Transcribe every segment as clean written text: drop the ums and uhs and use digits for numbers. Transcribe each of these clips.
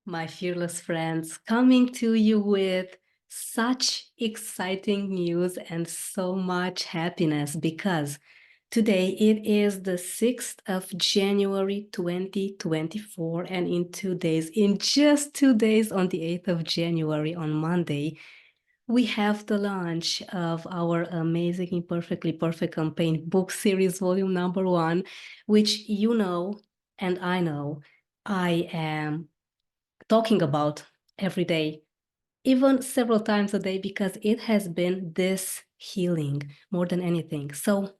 my fearless friends, coming to you with such exciting news and so much happiness because today it is the 6th of January 2024, and in just 2 days, on the 8th of January, on Monday, we have the launch of our amazing Imperfectly Perfect campaign book series volume number 1, which you know and I know I am talking about every day, even several times a day, because it has been this healing more than anything. So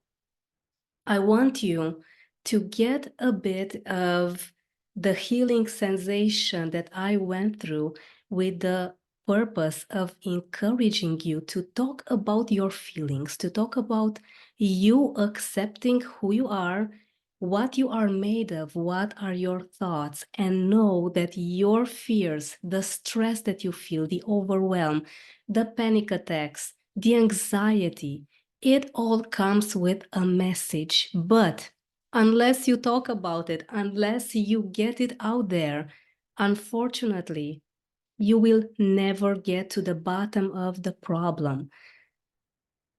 I want you to get a bit of the healing sensation that I went through, with the purpose of encouraging you to talk about your feelings, to talk about you accepting who you are, what you are made of, what are your thoughts, and know that your fears, the stress that you feel, the overwhelm, the panic attacks, the anxiety, it all comes with a message. But unless you talk about it, unless you get it out there, unfortunately, you will never get to the bottom of the problem.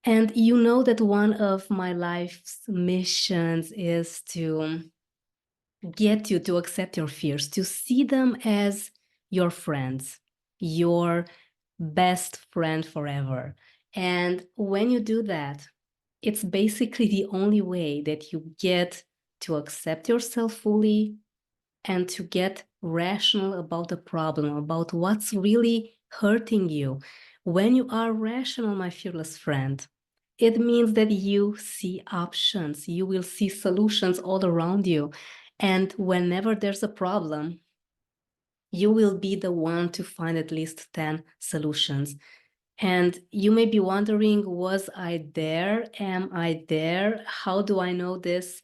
And you know that one of my life's missions is to get you to accept your fears, to see them as your friends, your best friend forever. And when you do that, it's basically the only way that you get to accept yourself fully and to get rational about the problem, about what's really hurting you. When you are rational, my fearless friend, it means that you see options, you will see solutions all around you. And whenever there's a problem, you will be the one to find at least 10 solutions. And you may be wondering, was I there? Am I there? How do I know this?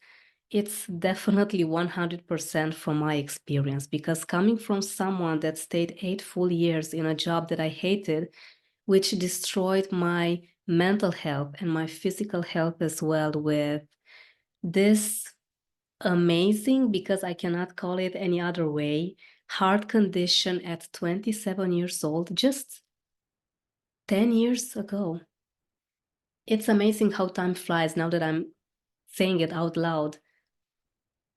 It's definitely 100% from my experience, because coming from someone that stayed 8 full years in a job that I hated, which destroyed my mental health and my physical health as well, with this amazing, because I cannot call it any other way, heart condition at 27 years old, just 10 years ago. It's amazing how time flies now that I'm saying it out loud.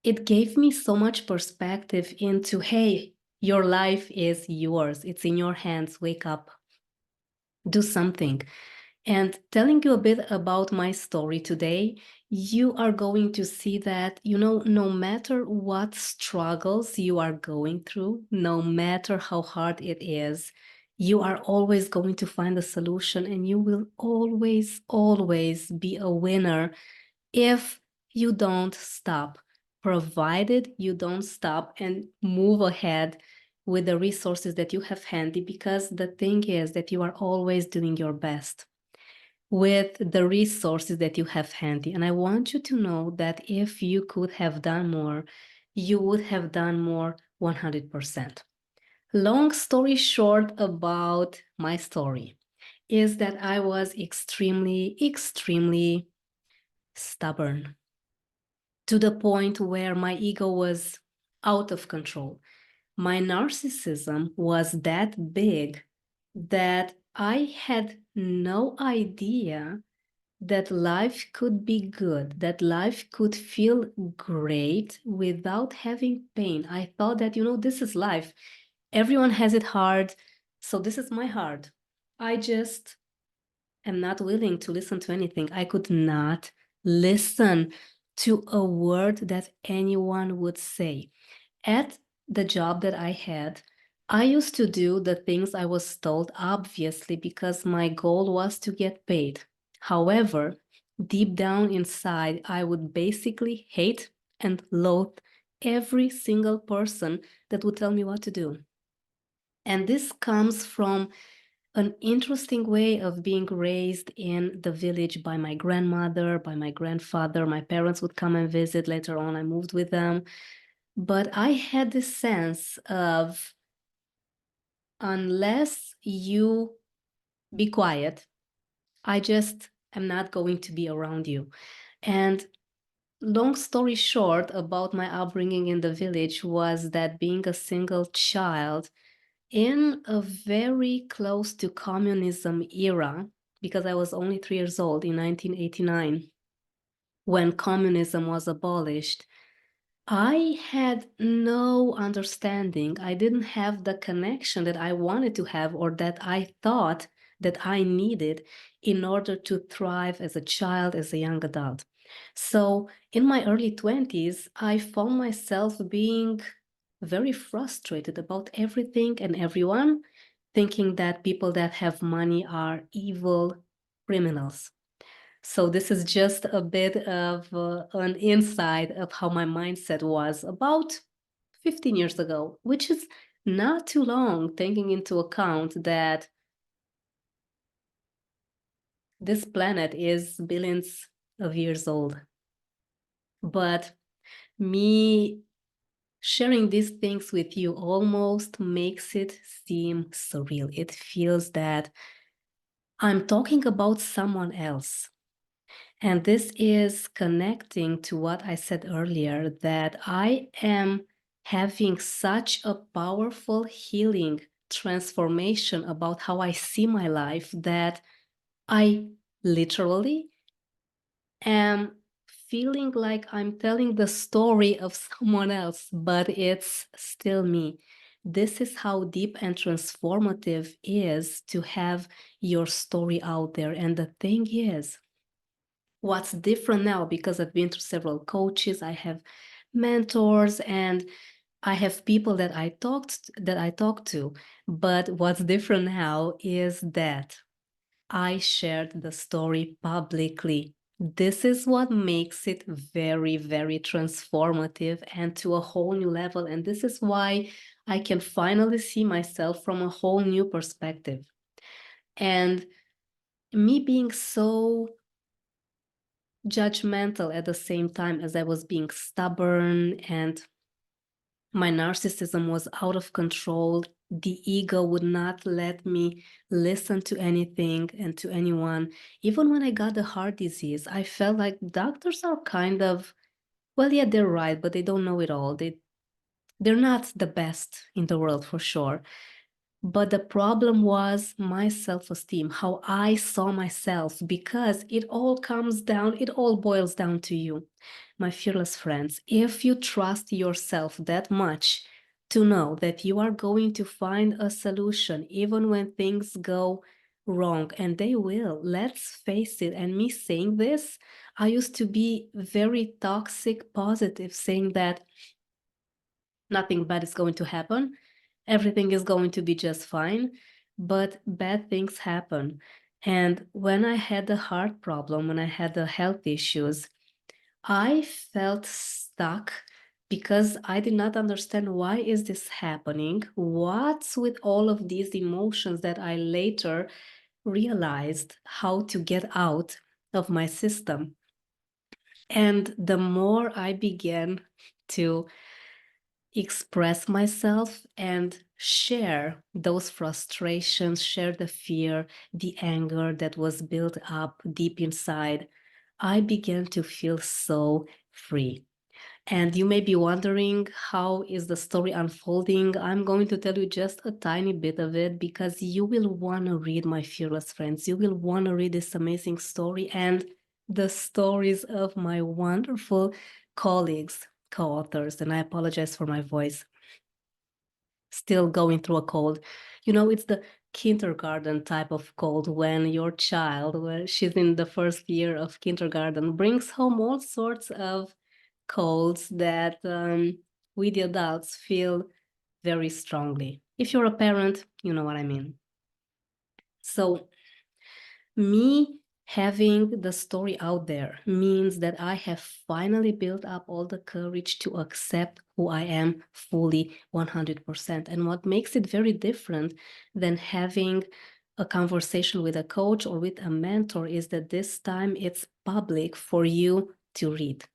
It gave me so much perspective into, hey, your life is yours. It's in your hands. Wake up, do something. And telling you a bit about my story today, you are going to see that, no matter what struggles you are going through, no matter how hard it is, you are always going to find a solution, and you will always, always be a winner if you don't stop, provided you don't stop and move ahead with the resources that you have handy, because the thing is that you are always doing your best with the resources that you have handy. And I want you to know that if you could have done more, you would have done more 100%. Long story short about my story is that I was extremely, extremely stubborn, to the point where my ego was out of control. My narcissism was that big that I had no idea that life could be good, that life could feel great without having pain. I thought that, this is life. Everyone has it hard, so this is my hard. I just am not willing to listen to anything. I could not listen to a word that anyone would say. At the job that I had, I used to do the things I was told, obviously, because my goal was to get paid. However, deep down inside, I would basically hate and loathe every single person that would tell me what to do. And this comes from an interesting way of being raised in the village by my grandmother, by my grandfather. My parents would come and visit. Later on, I moved with them. But I had this sense of, unless you be quiet, I just am not going to be around you. And long story short about my upbringing in the village was that being a single child in a very close to communism era, because I was only 3 years old in 1989 when communism was abolished, I had no understanding. I didn't have the connection that I wanted to have or that I thought that I needed in order to thrive as a child, as a young adult. So in my early 20s, I found myself being very frustrated about everything and everyone, thinking that people that have money are evil criminals. So this is just a bit of an insight of how my mindset was about 15 years ago, which is not too long, taking into account that this planet is billions of years old. But me sharing these things with you almost makes it seem surreal. It feels that I'm talking about someone else. And this is connecting to what I said earlier, that I am having such a powerful healing transformation about how I see my life that I literally am feeling like I'm telling the story of someone else, but it's still me. This is how deep and transformative is to have your story out there. And the thing is, what's different now, because I've been through several coaches, I have mentors, and I have people that I talk to. But what's different now is that I shared the story publicly. This is what makes it very, very transformative and to a whole new level. And this is why I can finally see myself from a whole new perspective. And me being so judgmental at the same time as I was being stubborn and my narcissism was out of control. The ego would not let me listen to anything and to anyone. Even when I got the heart disease, I felt like doctors are kind of, well, yeah, they're right, but they don't know it all. They're not the best in the world for sure. But the problem was my self-esteem, how I saw myself, because it all boils down to you. My fearless friends, if you trust yourself that much to know that you are going to find a solution even when things go wrong, and they will, let's face it, and me saying this, I used to be very toxic positive, saying that nothing bad is going to happen. Everything is going to be just fine, but bad things happen. And when I had the heart problem, when I had the health issues, I felt stuck because I did not understand why is this happening? What's with all of these emotions that I later realized how to get out of my system. And the more I began to express myself and share those frustrations, share the fear, the anger that was built up deep inside, I began to feel so free. And you may be wondering, how is the story unfolding? I'm going to tell you just a tiny bit of it because you will want to read, my fearless friends. You will want to read this amazing story and the stories of my wonderful colleagues, co-authors. And I apologize for my voice. Still going through a cold. You know, it's the kindergarten type of cold when your child, when she's in the first year of kindergarten, brings home all sorts of colds that we the adults feel very strongly. If you're a parent, you know what I mean. So me having the story out there means that I have finally built up all the courage to accept who I am fully 100%. And what makes it very different than having a conversation with a coach or with a mentor is that this time it's public for you to read.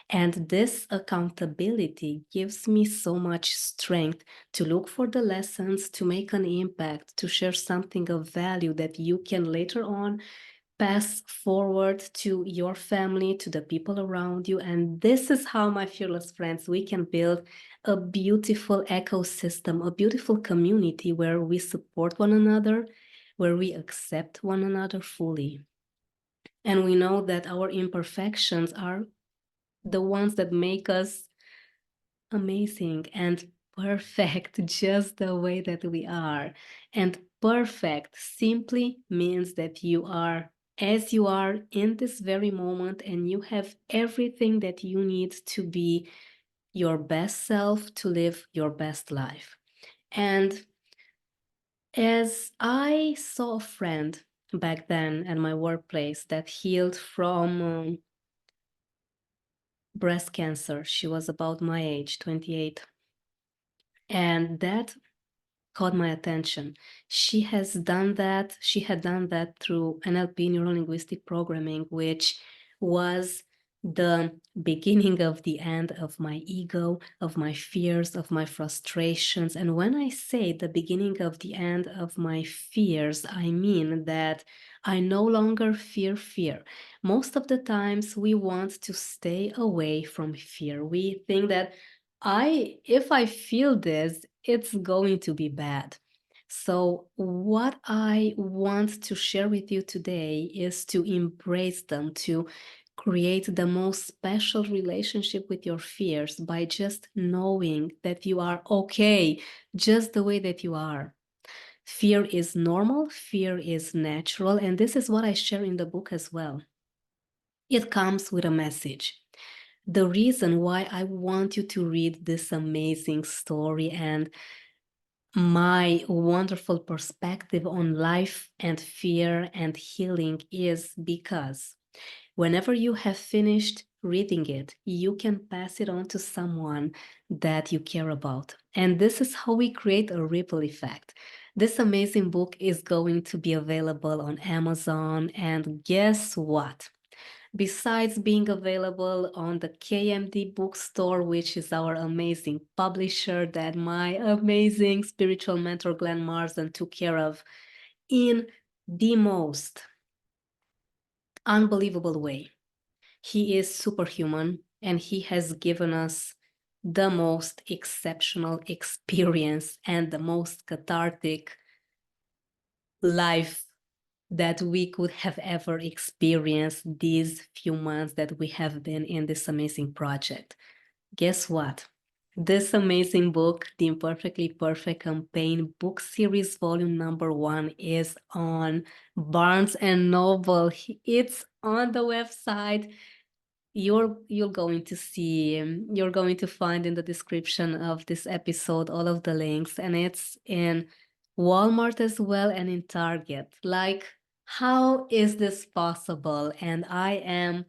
And this accountability gives me so much strength to look for the lessons, to make an impact, to share something of value that you can later on pass forward to your family, to the people around you. And this is how, my fearless friends, we can build a beautiful ecosystem, a beautiful community where we support one another, where we accept one another fully. And we know that our imperfections are the ones that make us amazing and perfect just the way that we are. And perfect simply means that you are as you are in this very moment, and you have everything that you need to be your best self, to live your best life. And as I saw a friend back then at my workplace that healed from breast cancer, she was about my age, 28. And that caught my attention. She had done that through NLP, neuro linguistic programming, which was the beginning of the end of my ego, of my fears, of my frustrations. And when I say the beginning of the end of my fears, I mean that I no longer fear fear. Most of the times we want to stay away from fear. We think that if I feel this, it's going to be bad. So what I want to share with you today is to embrace them, to create the most special relationship with your fears by just knowing that you are okay just the way that you are. Fear is normal, fear is natural, and this is what I share in the book as well. It comes with a message. The reason why I want you to read this amazing story and my wonderful perspective on life and fear and healing is because whenever you have finished reading it, you can pass it on to someone that you care about. And this is how we create a ripple effect. This amazing book is going to be available on Amazon, and guess what? Besides being available on the KMD Bookstore, which is our amazing publisher that my amazing spiritual mentor Glenn Marsden took care of in the most unbelievable way. He is superhuman, and he has given us the most exceptional experience and the most cathartic life that we could have ever experienced these few months that we have been in this amazing project. Guess what? This amazing book, The Imperfectly Perfect Campaign book series volume number 1, is on Barnes and Noble. It's on the website. You're going to see, you're going to find in the description of this episode all of the links, and it's in Walmart as well and in Target. Like, how is this possible? And I am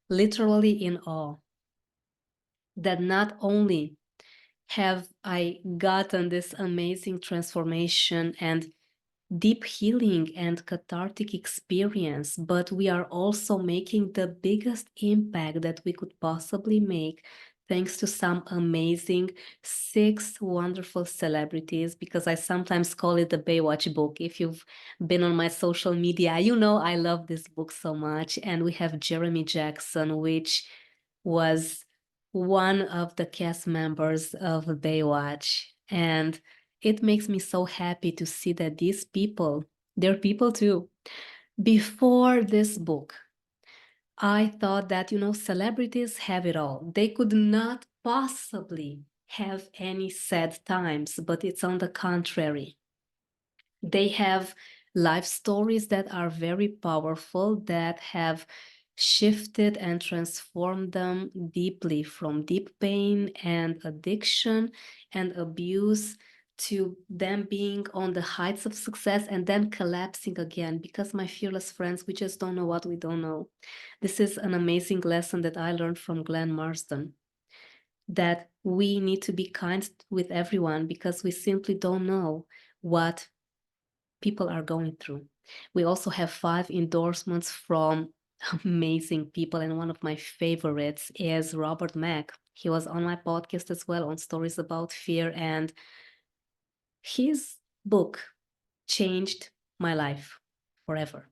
literally in awe that not only have I gotten this amazing transformation and deep healing and cathartic experience, but we are also making the biggest impact that we could possibly make thanks to some amazing 6 wonderful celebrities, because I sometimes call it the Baywatch book. If you've been on my social media, you know I love this book so much. And we have Jeremy Jackson, which was one of the cast members of Baywatch. And it makes me so happy to see that these people, they're people too. Before this book, I thought that, celebrities have it all. They could not possibly have any sad times, but it's on the contrary. They have life stories that are very powerful, that have shifted and transformed them deeply from deep pain and addiction and abuse to them being on the heights of success and then collapsing again. Because, my fearless friends, we just don't know what we don't know. This is an amazing lesson that I learned from Glenn Marsden, that we need to be kind with everyone because we simply don't know what people are going through. We also have 5 endorsements from amazing people, and one of my favorites is Robert Mack. He was on my podcast as well on Stories About Fear, and his book changed my life forever.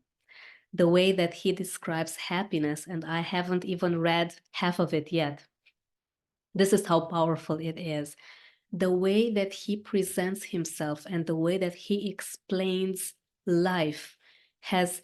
the way that he describes happiness, and I haven't even read half of it yet. This is how powerful it is. The way that he presents himself and the way that he explains life has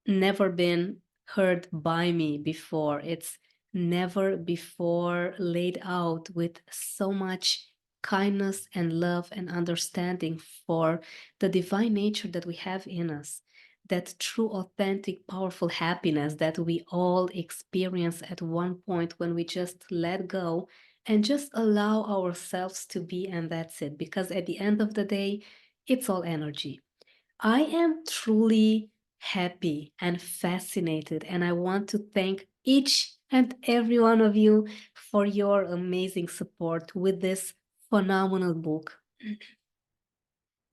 never been heard by me before. It's never before laid out with so much kindness and love and understanding for the divine nature that we have in us. That true, authentic, powerful happiness that we all experience at one point when we just let go and just allow ourselves to be, and that's it. Because at the end of the day, it's all energy. I am truly happy and fascinated, and I want to thank each and every one of you for your amazing support with this phenomenal book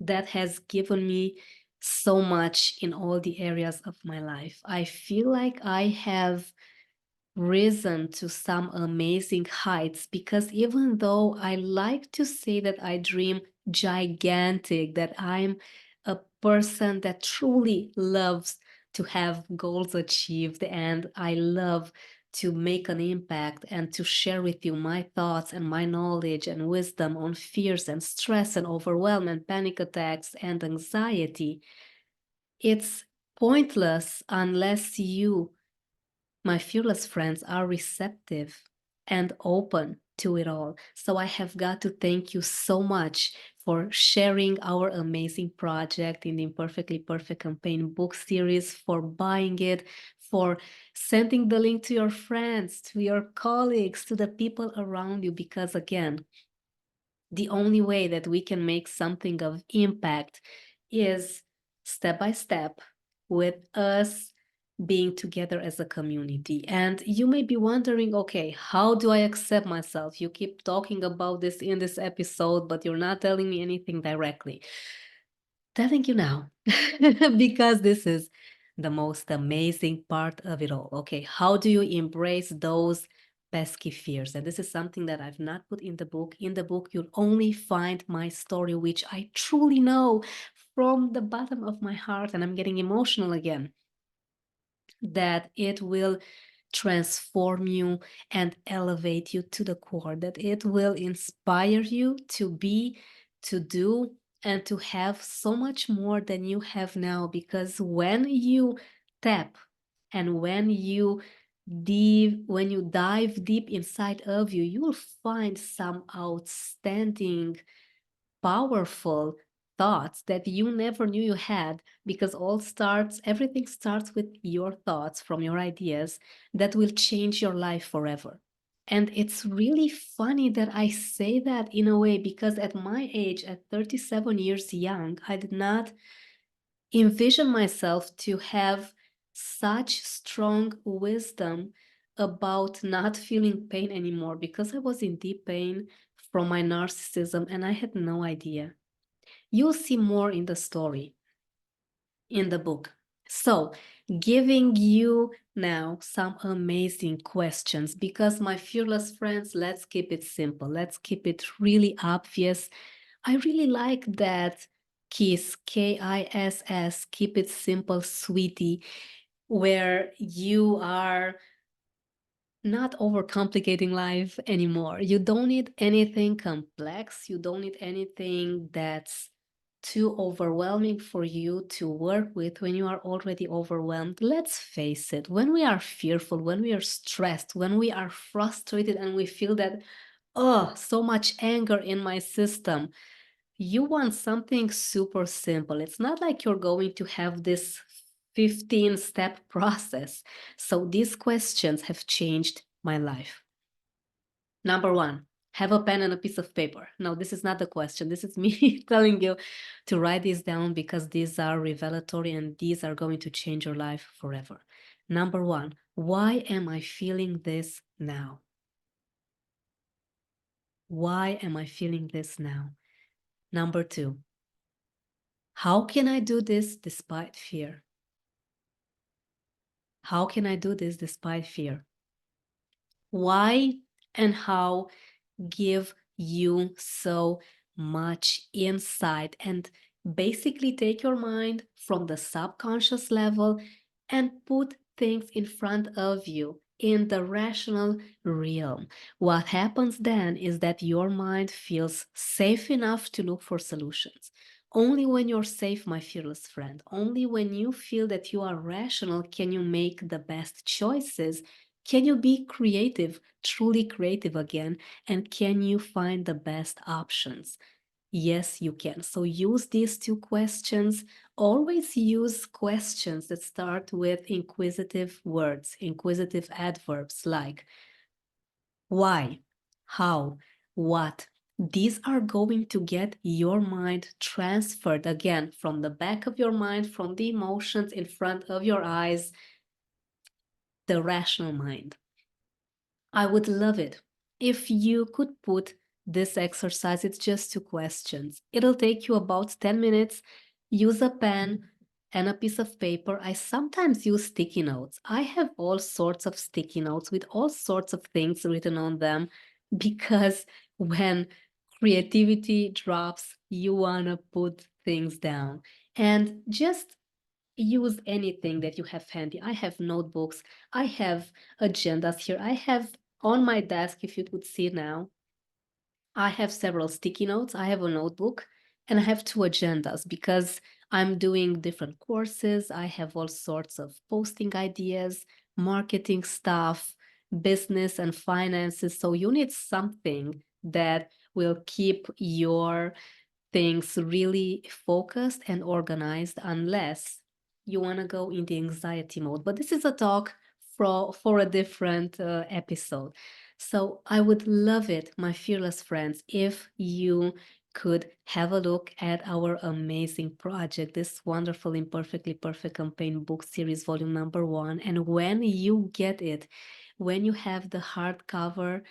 that has given me so much in all the areas of my life. I feel like I have risen to some amazing heights because even though I like to say that I dream gigantic, that I'm a person that truly loves to have goals achieved and I love to make an impact and to share with you my thoughts and my knowledge and wisdom on fears and stress and overwhelm and panic attacks and anxiety. It's pointless unless you, my fearless friends, are receptive and open to it all. So I have got to thank you so much for sharing our amazing project in the Imperfectly Perfect campaign book series, for buying it, for sending the link to your friends, to your colleagues, to the people around you, because again, the only way that we can make something of impact is step by step with us being together as a community. And you may be wondering, okay, how do I accept myself? You keep talking about this in this episode, but you're not telling me anything directly. Telling you now, because this is the most amazing part of it all. Okay, how do you embrace those pesky fears? And this is something that I've not put in the book. In the book, you'll only find my story, which I truly know from the bottom of my heart, and I'm getting emotional again, that it will transform you and elevate you to the core, that it will inspire you to be, to do, and to have so much more than you have now. Because when you tap and when you dive deep inside of you, you will find some outstanding, powerful thoughts that you never knew you had, because everything starts with your thoughts, from your ideas that will change your life forever. And it's really funny that I say that in a way, because at my age, at 37 years young, I did not envision myself to have such strong wisdom about not feeling pain anymore, because I was in deep pain from my narcissism and I had no idea. You'll see more in the story, in the book. So, giving you now some amazing questions, because my fearless friends, let's keep it simple. Let's keep it really obvious. I really like that KISS, KISS, keep it simple, sweetie, where you are not overcomplicating life anymore. You don't need anything complex. You don't need anything that's too overwhelming for you to work with when you are already overwhelmed. Let's face it, when we are fearful, when we are stressed, when we are frustrated and we feel that, oh, so much anger in my system, you want something super simple. It's not like you're going to have this 15-step process. So these questions have changed my life. Number one, have a pen and a piece of paper. No, this is not the question. This is me telling you to write these down, because these are revelatory and these are going to change your life forever. Number one, why am I feeling this now? Why am I feeling this now? Number two, how can I do this despite fear? How can I do this despite fear? Why and how give you so much insight and Basically, take your mind from the subconscious level and put things in front of you in the rational realm. What happens then is that your mind feels safe enough to look for solutions. Only when you're safe, my fearless friend, only when you feel that you are rational can you make the best choices. Can you be creative, truly creative again, and can you find the best options? Yes, you can. So use these two questions. Always use questions that start with inquisitive words, inquisitive adverbs like why, how, what. These are going to get your mind transferred again from the back of your mind, from the emotions in front of your eyes, the rational mind. I would love it if you could put this exercise. It's just two questions. It'll take you about 10 minutes. Use a pen and a piece of paper. I sometimes use sticky notes. I have all sorts of sticky notes with all sorts of things written on them because when creativity drops, you want to put things down. And just use anything that you have handy. I have notebooks, I have agendas here. I have on my desk, if you could see now, I have several sticky notes. I have a notebook and I have two agendas because I'm doing different courses. I have all sorts of posting ideas, marketing stuff, business and finances. So you need something that will keep your things really focused and organized unless you want to go in the anxiety mode. But this is a talk for a different episode. So I would love it, my fearless friends, if you could have a look at our amazing project, this wonderful Imperfectly Perfect campaign book series, volume number 1. And when you get it, when you have the hardcover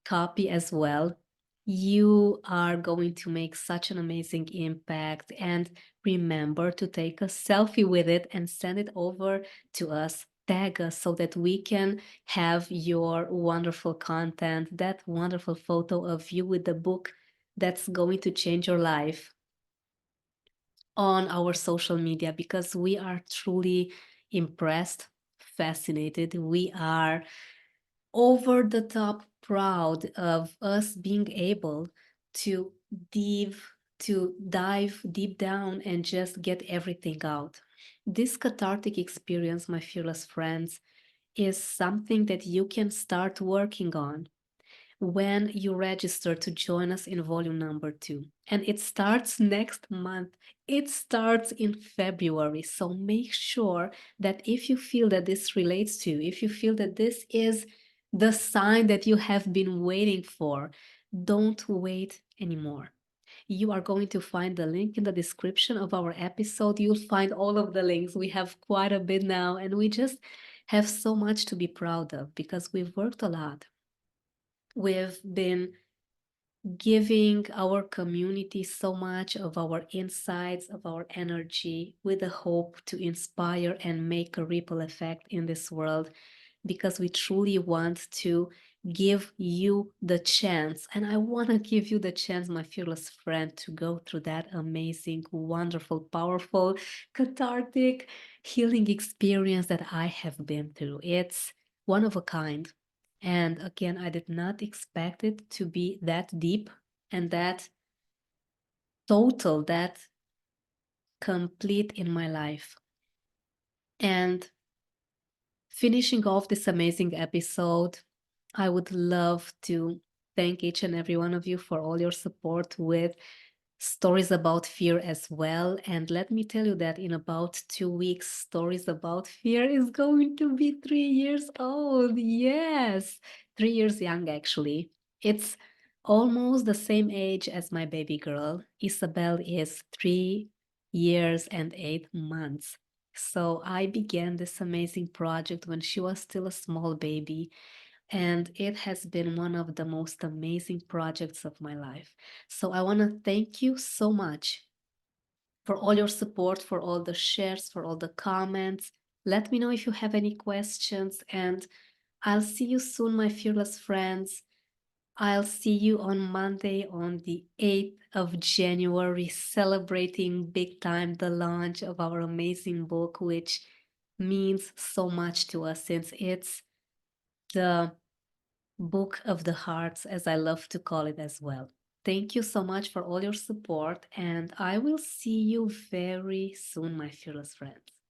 copy as well, you are going to make such an amazing impact. And remember to take a selfie with it and send it over to us. Tag us so that we can have your wonderful content, that wonderful photo of you with the book that's going to change your life on our social media because we are truly impressed, fascinated. We are over the top proud of us being able to dive deep down and just get everything out. This cathartic experience, my fearless friends, is something that you can start working on when you register to join us in volume number 2. And it starts next month. It starts in February. So make sure that if you feel that this relates to you, if you feel that this is the sign that you have been waiting for, don't wait anymore. You are going to find the link in the description of our episode. You'll find all of the links. We have quite a bit now, and we just have so much to be proud of because we've worked a lot. We've been giving our community so much of our insights, of our energy, with the hope to inspire and make a ripple effect in this world because we truly want to give you the chance. And I want to give you the chance, my fearless friend, to go through that amazing, wonderful, powerful, cathartic healing experience that I have been through. It's one of a kind. And again, I did not expect it to be that deep and that total, that complete in my life. And finishing off this amazing episode, I would love to thank each and every one of you for all your support with stories about fear as well. And let me tell you that in about 2 weeks, Stories About Fear is going to be 3 years old. Yes, 3 years young, actually. It's almost the same age as my baby girl. Isabel is 3 years and 8 months. So I began this amazing project when she was still a small baby, and it has been one of the most amazing projects of my life. So I want to thank you so much for all your support, for all the shares, for all the comments. Let me know if you have any questions, and I'll see you soon, my fearless friends. I'll see you on Monday on the 8th of January, celebrating big time the launch of our amazing book, which means so much to us since it's the book of the hearts, as I love to call it as well. Thank you so much for all your support, and I will see you very soon, my fearless friends.